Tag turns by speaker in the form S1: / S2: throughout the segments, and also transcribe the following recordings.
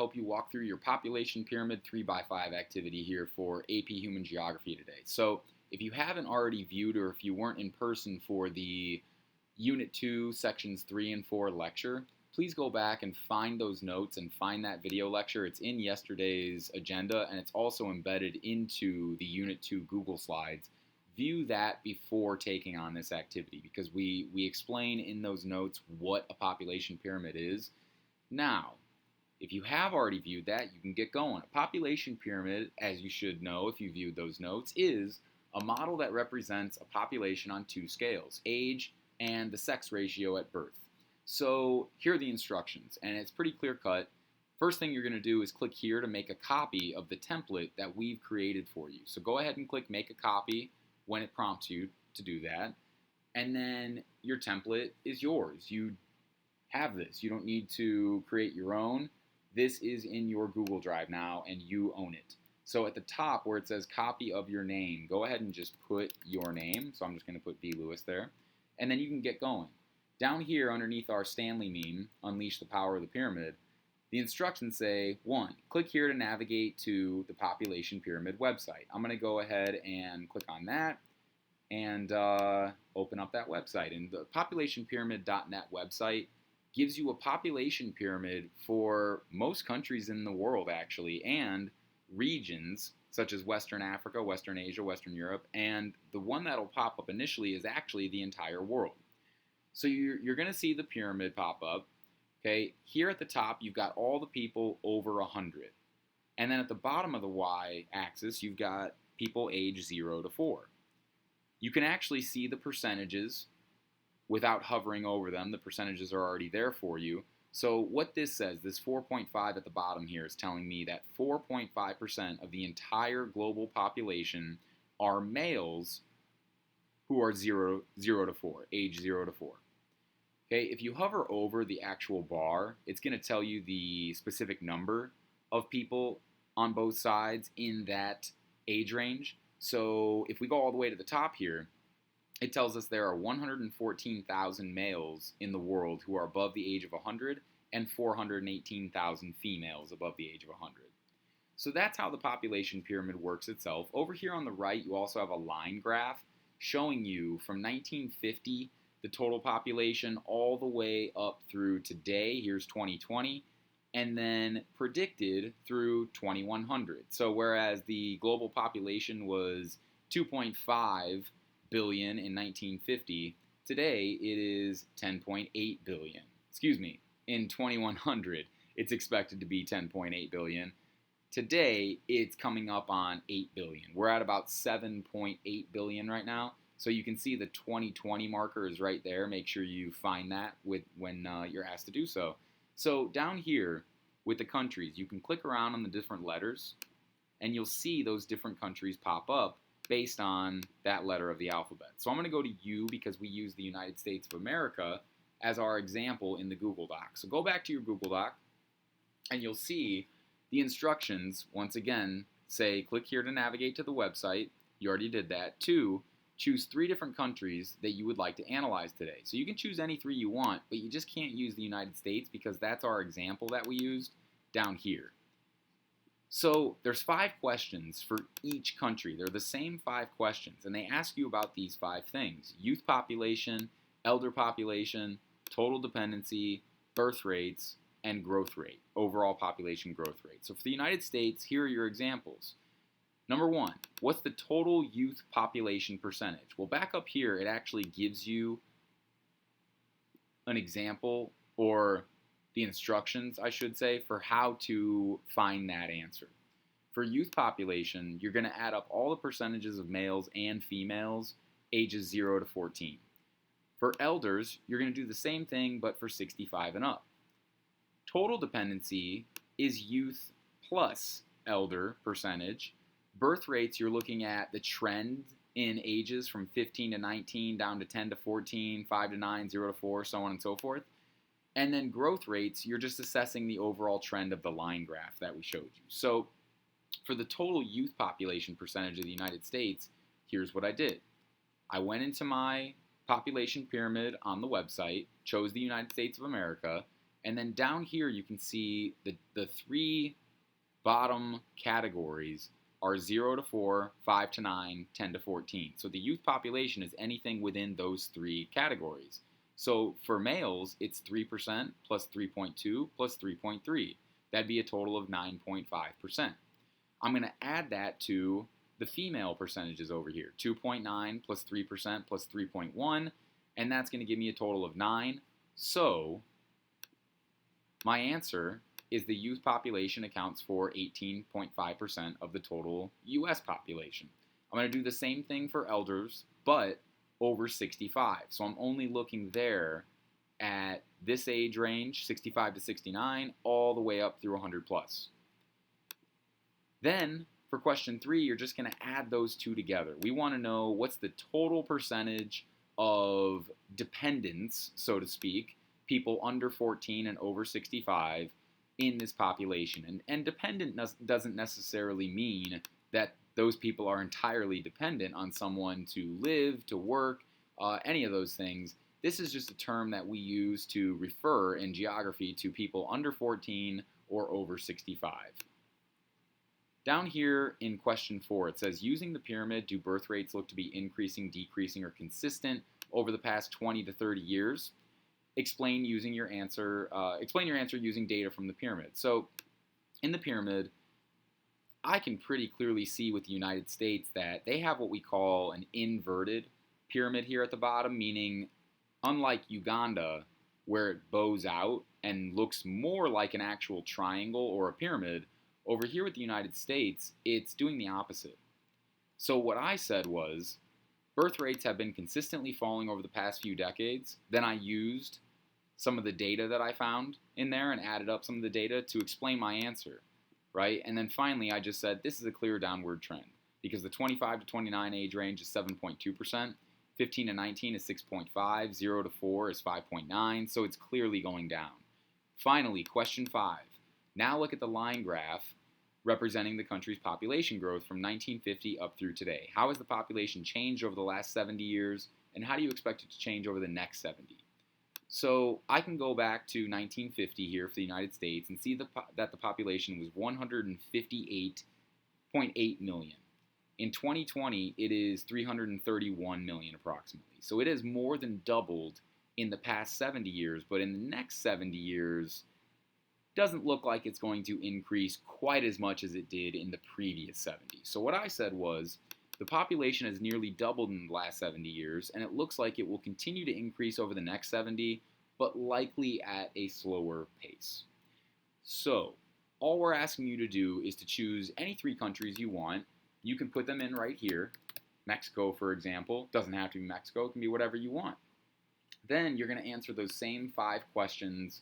S1: help you walk through your population pyramid 3x5 activity here for AP Human Geography today. So if you haven't already viewed, or if you weren't in person for the Unit 2, Sections 3 and 4 lecture, please go back and find those notes and find that video lecture. It's in yesterday's agenda, and it's also embedded into the Unit 2 Google Slides. View that before taking on this activity, because we explain in those notes what a population pyramid is. Now, if you have already viewed that, you can get going. A population pyramid, as you should know if you viewed those notes, is a model that represents a population on two scales, age and the sex ratio at birth. So here are the instructions, and it's pretty clear cut. First thing you're going to do is click here to make a copy of the template that we've created for you. So go ahead and click make a copy when it prompts you to do that. And then your template is yours. You have this. You don't need to create your own. This is in your Google Drive now, and you own it. So at the top where it says copy of your name, go ahead and just put your name. So I'm just going to put V. Lewis there. And then you can get going. Down here underneath our Stanley meme, Unleash the Power of the Pyramid, the instructions say, 1, click here to navigate to the population pyramid website. I'm going to go ahead and click on that and open up that website. And the populationpyramid.net website gives you a population pyramid for most countries in the world, actually, and regions such as Western Africa, Western Asia, Western Europe, and the one that'll pop up initially is actually the entire world. So you're going to see the pyramid pop up. Okay, here at the top, you've got all the people over 100. And then at the bottom of the y-axis, you've got people age 0 to 4. You can actually see the percentages without hovering over them. The percentages are already there for you. So what this says, this 4.5 at the bottom here, is telling me that 4.5% of the entire global population are males who are 0 to 4, age 0 to 4. Okay, if you hover over the actual bar, it's going to tell you the specific number of people on both sides in that age range. So if we go all the way to the top here, it tells us there are 114,000 males in the world who are above the age of 100 and 418,000 females above the age of 100. So that's how the population pyramid works itself. Over here on the right, you also have a line graph showing you from 1950 the total population all the way up through today. Here's 2020, and then predicted through 2100. So whereas the global population was 2.5 billion in 1950, today it is 10.8 billion. Excuse me, in 2100 it's expected to be 10.8 billion. Today it's coming up on 8 billion. We're at about 7.8 billion right now. So you can see the 2020 marker is right there. Make sure you find that when you're asked to do so. So down here with the countries, you can click around on the different letters, and you'll see those different countries pop up based on that letter of the alphabet. So I'm going to go to U because we use the United States of America as our example in the Google Doc. So go back to your Google Doc, and you'll see the instructions, once again, say click here to navigate to the website. You already did that. 2, choose 3 different countries that you would like to analyze today. So you can choose any 3 you want, but you just can't use the United States because that's our example that we used down here. So there's 5 questions for each country. They're the same 5 questions, and they ask you about these 5 things: youth population, elder population, total dependency, birth rates, and growth rate, overall population growth rate. So for the United States, here are your examples. Number 1, what's the total youth population percentage? Well, back up here, it actually gives you an example, or the instructions, I should say, for how to find that answer. For youth population, you're going to add up all the percentages of males and females ages 0 to 14. For elders, you're going to do the same thing, but for 65 and up. Total dependency is youth plus elder percentage. Birth rates, you're looking at the trend in ages from 15 to 19, down to 10 to 14, 5 to 9, 0 to 4, so on and so forth. And then growth rates, you're just assessing the overall trend of the line graph that we showed you. So for the total youth population percentage of the United States, here's what I did. I went into my population pyramid on the website, chose the United States of America, And then down here you can see the three bottom categories are 0 to 4, 5 to 9, 10 to 14. So the youth population is anything within those three categories. So for males, it's 3% plus 3.2 plus 3.3. That'd be a total of 9.5%. I'm going to add that to the female percentages over here. 2.9 plus 3% plus 3.1, and that's going to give me a total of 9. So my answer is the youth population accounts for 18.5% of the total U.S. population. I'm going to do the same thing for elders, but over 65. So I'm only looking there at this age range, 65 to 69, all the way up through 100 plus. Then, for question 3, you're just going to add those two together. We want to know what's the total percentage of dependents, so to speak, people under 14 and over 65 in this population. And dependent doesn't necessarily mean that those people are entirely dependent on someone to live, to work, any of those things. This is just a term that we use to refer in geography to people under 14 or over 65. Down here in question 4, it says, using the pyramid, do birth rates look to be increasing, decreasing, or consistent over the past 20 to 30 years? Explain your answer using data from the pyramid. So in the pyramid, I can pretty clearly see with the United States that they have what we call an inverted pyramid here at the bottom, meaning unlike Uganda, where it bows out and looks more like an actual triangle or a pyramid, over here with the United States, it's doing the opposite. So what I said was, birth rates have been consistently falling over the past few decades. Then I used some of the data that I found in there and added up some of the data to explain my answer, right? And then finally, I just said, this is a clear downward trend because the 25 to 29 age range is 7.2%, 15 to 19 is 6.5, 0 to 4 is 5.9, so it's clearly going down. Finally, question 5. Now look at the line graph representing the country's population growth from 1950 up through today. How has the population changed over the last 70 years, and how do you expect it to change over the next 70? So I can go back to 1950 here for the United States and see that the population was 158.8 million. In 2020, it is 331 million approximately. So it has more than doubled in the past 70 years, but in the next 70 years, doesn't look like it's going to increase quite as much as it did in the previous 70. So what I said was, the population has nearly doubled in the last 70 years, and it looks like it will continue to increase over the next 70, but likely at a slower pace. So all we're asking you to do is to choose any 3 countries you want. You can put them in right here. Mexico, for example. Doesn't have to be Mexico. It can be whatever you want. Then you're going to answer those same 5 questions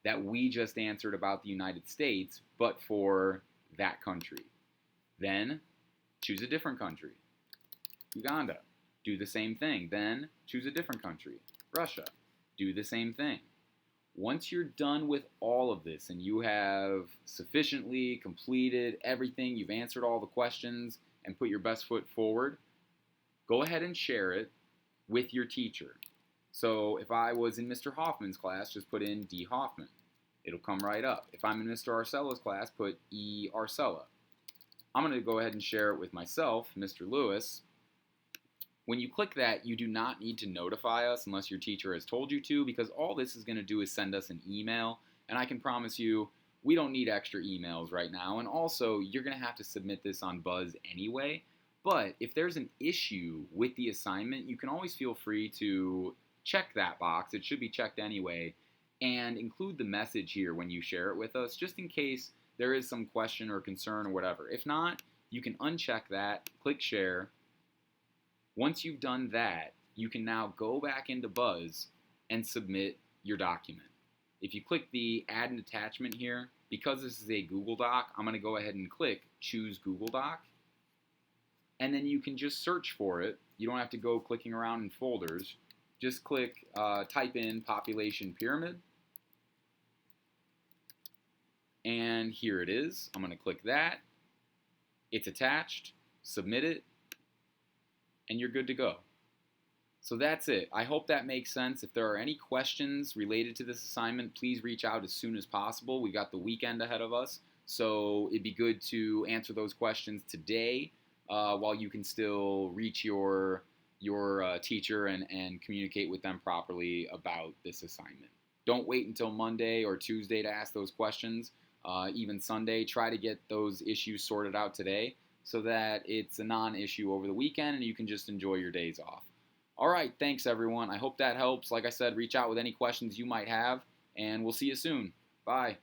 S1: that we just answered about the United States, but for that country. Then choose a different country. Uganda. Do the same thing. Then choose a different country. Russia. Do the same thing. Once you're done with all of this and you have sufficiently completed everything, you've answered all the questions and put your best foot forward, go ahead and share it with your teacher. So if I was in Mr. Hoffman's class, just put in D. Hoffman. It'll come right up. If I'm in Mr. Arcella's class, put E. Arcella. I'm going to go ahead and share it with myself, Mr. Lewis. When you click that, you do not need to notify us unless your teacher has told you to, because all this is going to do is send us an email, and I can promise you we don't need extra emails right now, and also you're going to have to submit this on Buzz anyway, but if there's an issue with the assignment, you can always feel free to check that box. It should be checked anyway, and include the message here when you share it with us, just in case there is some question or concern or whatever. If not, you can uncheck that, click share. Once you've done that, you can now go back into Buzz and submit your document. If you click the Add an Attachment here, because this is a Google Doc, I'm going to go ahead and click Choose Google Doc. And then you can just search for it. You don't have to go clicking around in folders. Just click, type in population pyramid. And here it is. I'm going to click that. It's attached. Submit it. And you're good to go. So that's it. I hope that makes sense. If there are any questions related to this assignment, please reach out as soon as possible. We got the weekend ahead of us, so it'd be good to answer those questions today while you can still reach your teacher and communicate with them properly about this assignment. Don't wait until Monday or Tuesday to ask those questions. Even Sunday, try to get those issues sorted out today so that it's a non-issue over the weekend and you can just enjoy your days off. All right, thanks everyone. I hope that helps. Like I said, reach out with any questions you might have, and we'll see you soon. Bye.